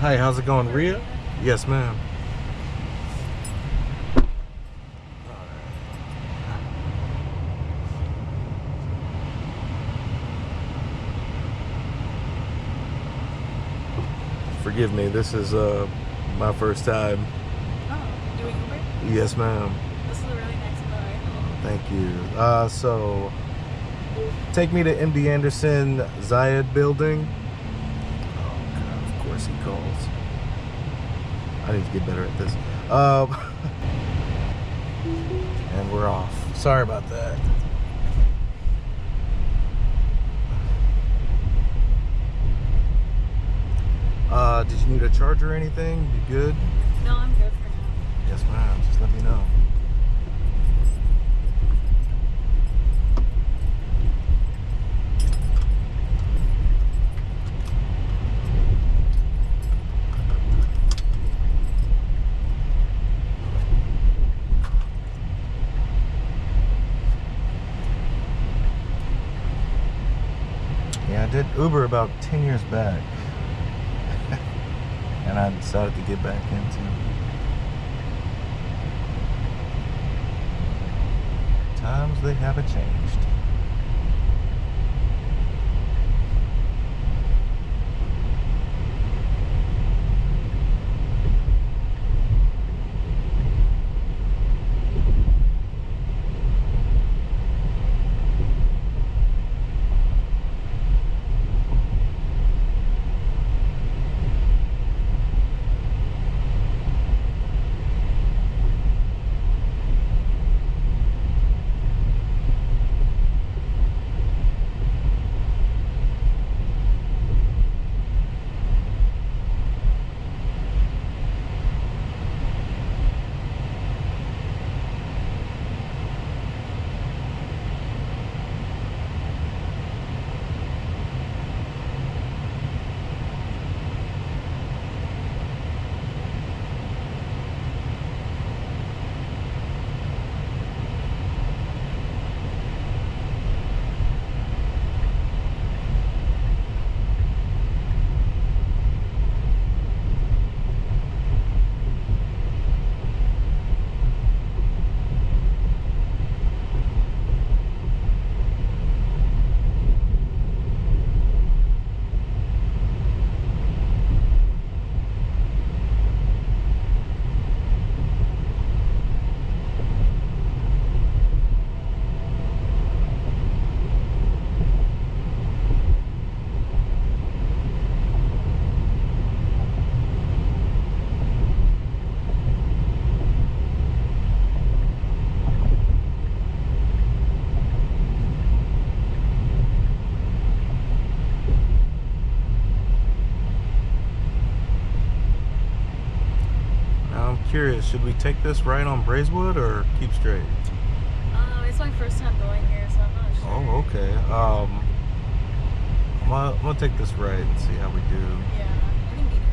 Hi, how's it going, Rhea? Yes, ma'am. Forgive me, this is my first time. Oh, doing Uber? Yes, ma'am. This is a really nice car. Thank you. So, take me to MD Anderson Zayed building. Oh, God, of course he calls. I need to get better at this. And we're off. Sorry about that. Did you need a charger or anything? You good? No, I'm good for now. Yes, ma'am. Just let me know. Yeah, I did Uber about 10 years back. And I decided to get back into times they haven't changed. Curious, should we take this right on Braeswood or keep straight? It's my first time going here, so I'm not sure. Oh, okay. I'm gonna take this right and see how we do. Yeah, I think either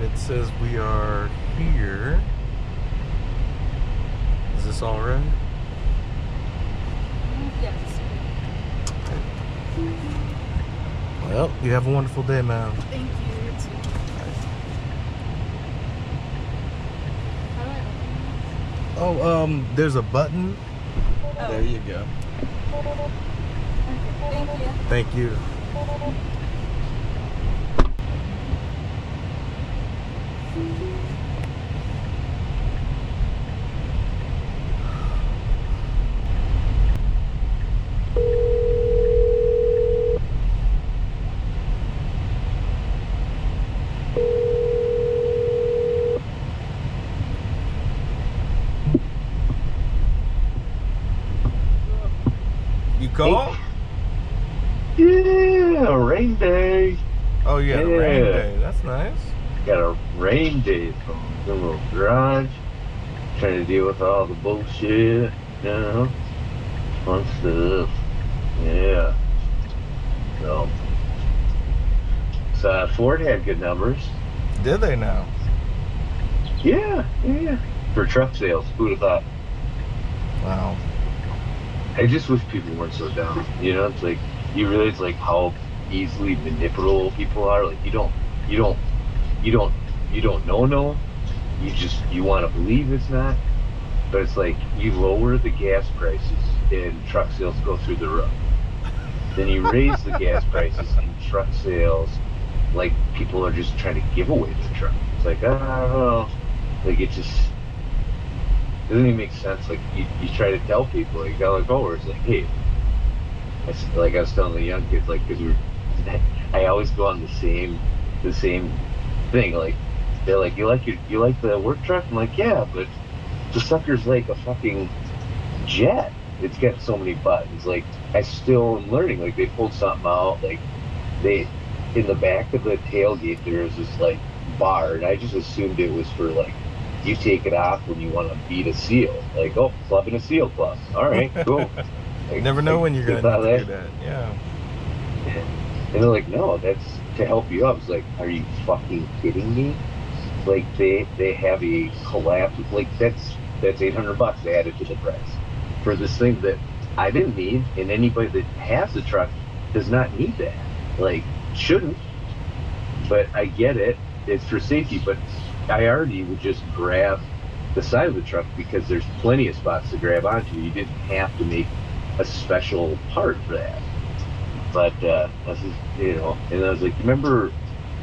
It says we are here. Is this all right? Yes. Well, you have a wonderful day, ma'am. Thank you. You too. How do I open Oh, there's a button. this? There you go. Okay, thank you. Thank you. You call? Yeah, rain day. Oh, you had a rain Yeah. day. That's nice. Got a rain day from the little garage. Trying to deal with all the bullshit, fun stuff. Yeah. So Ford had good numbers. Did they now? Yeah. For truck sales, who'd have thought? Wow. I just wish people weren't so dumb. It's like you realize like how easily manipulable people are. Like you don't know. You want to believe it's not, but it's like you lower the gas prices and truck sales go through the roof. Then you raise the gas prices and truck sales, like people are just trying to give away their truck. It's like, like it just doesn't even make sense. Like you try to tell people, like going forward, it's like, hey, like I was telling the young kids, like, because I always go on the same thing. Like they're like, you like the work truck? I'm like, yeah, but the sucker's like a fucking jet. It's got so many buttons. Like I still am learning. Like they pulled something out. Like they in the back of the tailgate there is this like bar, and I just assumed it was for like you take it off when you want to beat a seal. Like, oh, clubbing a seal club. All right, cool. Like, Never know when you're just gonna thought need to do that. Yeah. And they're like, no, that's to help you up. It's like, are you fucking kidding me? Like they have a collapse. Like that's $800 they added to the price for this thing that I didn't need, and anybody that has the truck does not need that. Like shouldn't. But I get it. It's for safety. But I already would just grab the side of the truck because there's plenty of spots to grab onto. You didn't have to make a special part for that. But this is, and I was like, remember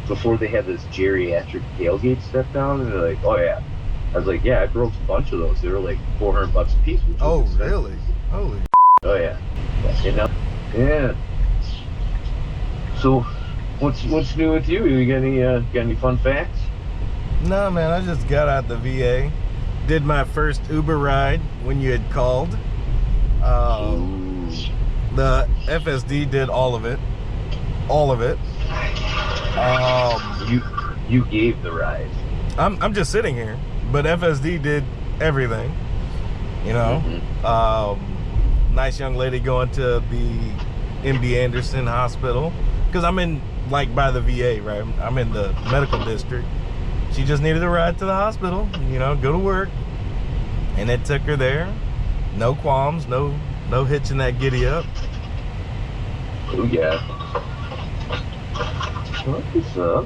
before they had this geriatric tailgate step down, and they're like, oh yeah. I was like, yeah, I broke a bunch of those. They were like $400 a piece. Oh, really? Holy. Oh yeah. Yeah. So, what's new with you? You got any fun facts? No, man, I just got out the VA. Did my first Uber ride when you had called. The FSD did all of it. You gave the ride. I'm just sitting here, but FSD did everything. Nice young lady going to the MD Anderson hospital because I'm in like by the VA, right? I'm in the medical district. She just needed a ride to the hospital, go to work, and it took her there. No qualms, no hitching that giddy up. Oh yeah. What's up?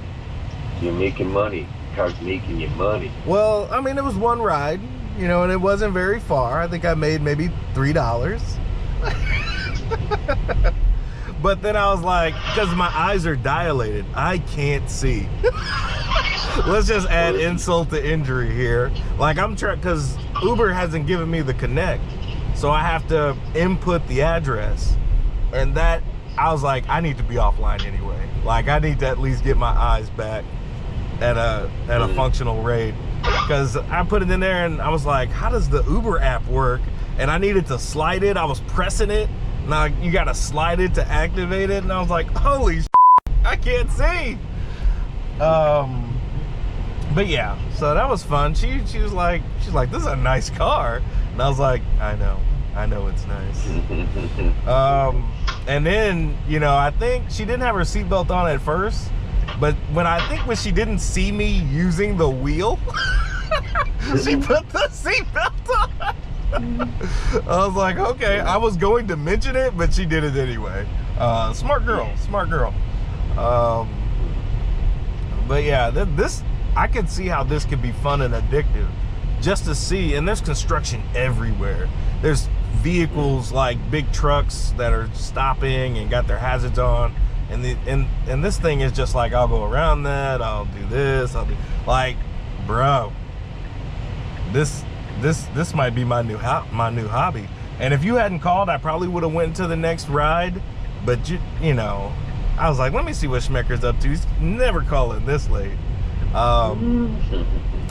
You're making money. Car's making you money. Well, I mean, it was one ride, and it wasn't very far. I think I made maybe $3. But then I was like, because my eyes are dilated, I can't see. Let's just add insult to injury here. Like I'm trying, because Uber hasn't given me the connect, so I have to input the address, and that I was like, I need to be offline anyway. Like I need to at least get my eyes back at a functional rate, because I put it in there and I was like, how does the Uber app work? And I needed to slide it. I was pressing it. Now you got to slide it to activate it, and I was like, holy shit, I can't see. But yeah, so that was fun. She's like, this is a nice car, and I was like, I know it's nice. And then I think she didn't have her seatbelt on at first, But when she didn't see me using the wheel, she put the seatbelt on. I was like, okay, I was going to mention it, but she did it anyway. Smart girl. But yeah, this, I can see how this could be fun and addictive just to see. And there's construction everywhere. There's vehicles like big trucks that are stopping and got their hazards on. And this thing is just like, I'll go around that, I'll do this, like, bro, this might be my new hobby. And if you hadn't called, I probably would have went to the next ride. But you know, I was like, let me see what Schmecker's up to. He's never calling this late.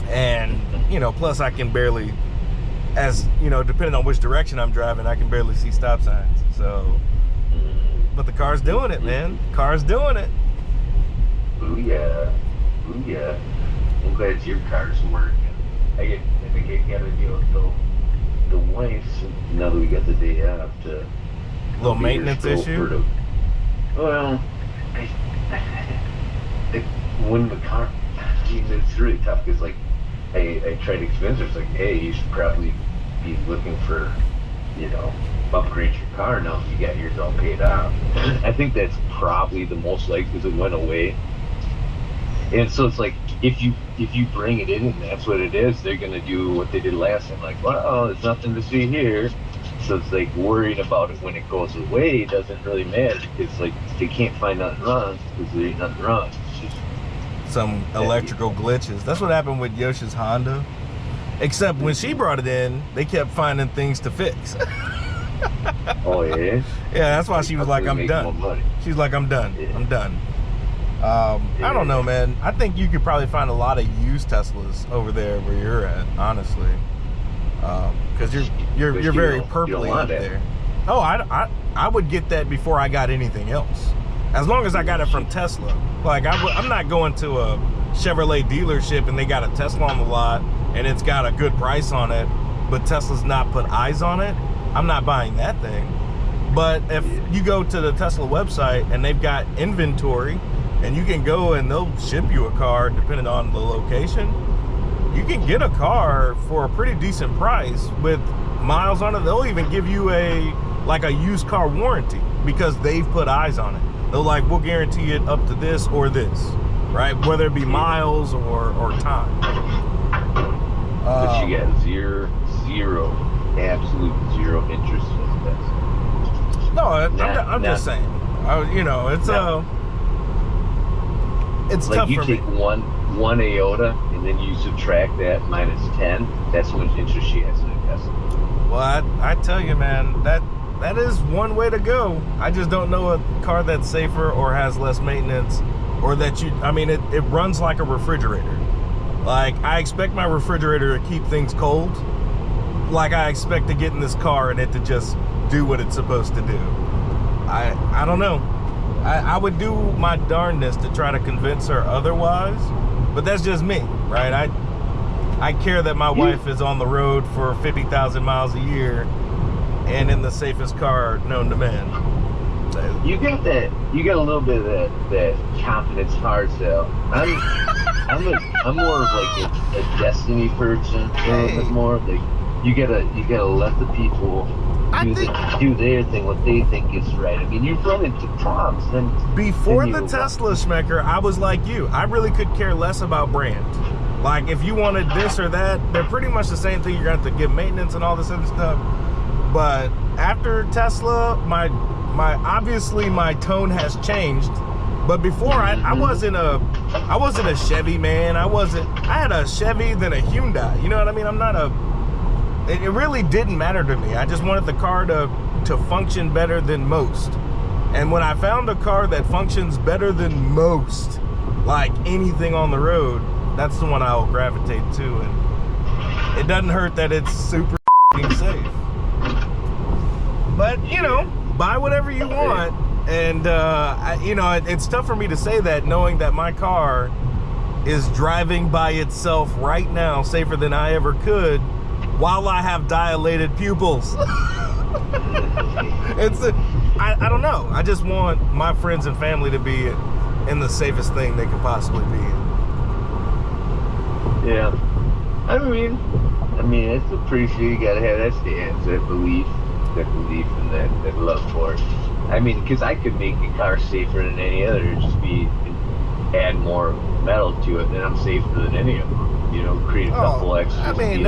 And you know, plus I can barely, as you know, depending on which direction I'm driving, I can barely see stop signs. So, but the car's doing it, man. Car's doing it. Ooh yeah. I'm glad your car's working. I think I gotta deal with the wife, now that we got the day off, to little maintenance issue. Well, when the car, I mean, it's really tough because like I tried to convince her, it's like, hey, you should probably be looking for, you know, upgrade your car now if you got yours all paid off. I think that's probably the most likely because it went away. And so it's like, if you bring it in and that's what it is, they're gonna do what they did last time. Like, well, there's nothing to see here. So it's like worried about it when it goes away doesn't really matter because like they can't find nothing wrong because there ain't nothing wrong. It's just some electrical glitches. That's what happened with Yoshi's Honda. Except when she brought it in, they kept finding things to fix. Oh yeah? Yeah, that's why she was like, I'm done. She's like, I'm done. Yeah. I'm done. I don't know, man. I think you could probably find a lot of used Teslas over there where you're at, honestly. Because you're very purpley up there. Oh, I would get that before I got anything else. As long as I got it from Tesla. Like, I'm not going to a Chevrolet dealership and they got a Tesla on the lot and it's got a good price on it, but Tesla's not put eyes on it. I'm not buying that thing. But if you go to the Tesla website and they've got inventory and you can go and they'll ship you a car depending on the location, you can get a car for a pretty decent price with miles on it. They'll even give you a used car warranty because they've put eyes on it. They're like, we'll guarantee it up to this or this, right? Whether it be miles or time. But you got absolute zero interest in this. No, I'm just saying. You know, it's it's like tough you for take me. one iota and then you subtract that minus 10. That's how much interest she has in a Tesla. Well, I tell you, man, that is one way to go. I just don't know a car that's safer or has less maintenance, or that it runs like a refrigerator. Like, I expect my refrigerator to keep things cold. Like, I expect to get in this car and it to just do what it's supposed to do. I don't know. I would do my darndest to try to convince her otherwise, but that's just me, right? I care that my wife is on the road for 50,000 miles a year and in the safest car known to man. You got a little bit of that confidence hard sell. I'm more of like a destiny person. It's more of like you gotta let the people do their thing, what they think is right. I mean, you've run into prompts. Before the Tesla, Schmecker, I was like you. I really could care less about brand. Like, if you wanted this or that, they're pretty much the same thing. You're going to have to give maintenance and all this other stuff. But after Tesla, obviously my tone has changed. But before, I wasn't a Chevy man. I had a Chevy, then a Hyundai. You know what I mean? It really didn't matter to me. I just wanted the car to function better than most. And when I found a car that functions better than most, like anything on the road, that's the one I'll gravitate to. And it doesn't hurt that it's super safe. But, you know, buy whatever you want. And, it's tough for me to say that knowing that my car is driving by itself right now safer than I ever could while I have dilated pupils. I don't know. I just want my friends and family to be in the safest thing they could possibly be in. Yeah. I mean, it's appreciated. You gotta have that stance, that belief and that love for it. I mean, because I could make a car safer than any other. It'd just be add more metal to it, then I'm safer than any of them. You know, create a couple extra. I mean,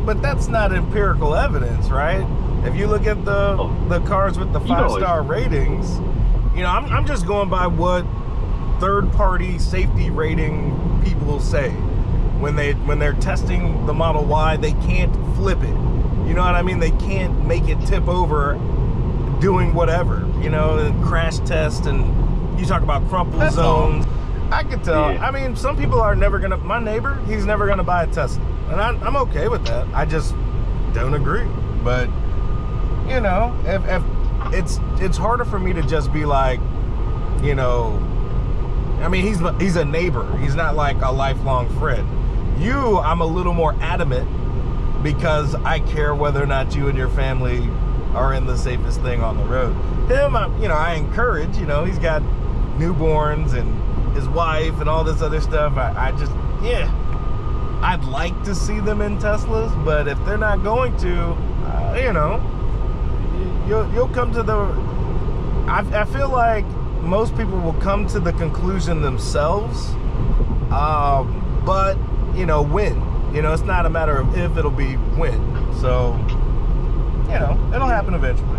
but that's not empirical evidence, right? If you look at the cars with the 5-star ratings, you know, I'm just going by what third-party safety rating people say. When they're testing the Model Y, they can't flip it. You know what I mean? They can't make it tip over doing whatever. You know, and crash test, and you talk about crumple zones. I could tell. Yeah. I mean, some people are never gonna. My neighbor, he's never gonna buy a Tesla, and I'm okay with that. I just don't agree. But you know, if it's harder for me to just be like, you know, I mean, he's a neighbor. He's not like a lifelong friend. You, I'm a little more adamant because I care whether or not you and your family are in the safest thing on the road. Him, I encourage. You know, he's got newborns and his wife and all this other stuff. I just, yeah, I'd like to see them in Teslas, but if they're not going to, you know, you'll come to the, I feel like most people will come to the conclusion themselves, but, you know, when. You know, it's not a matter of if, it'll be when. So, you know, it'll happen eventually.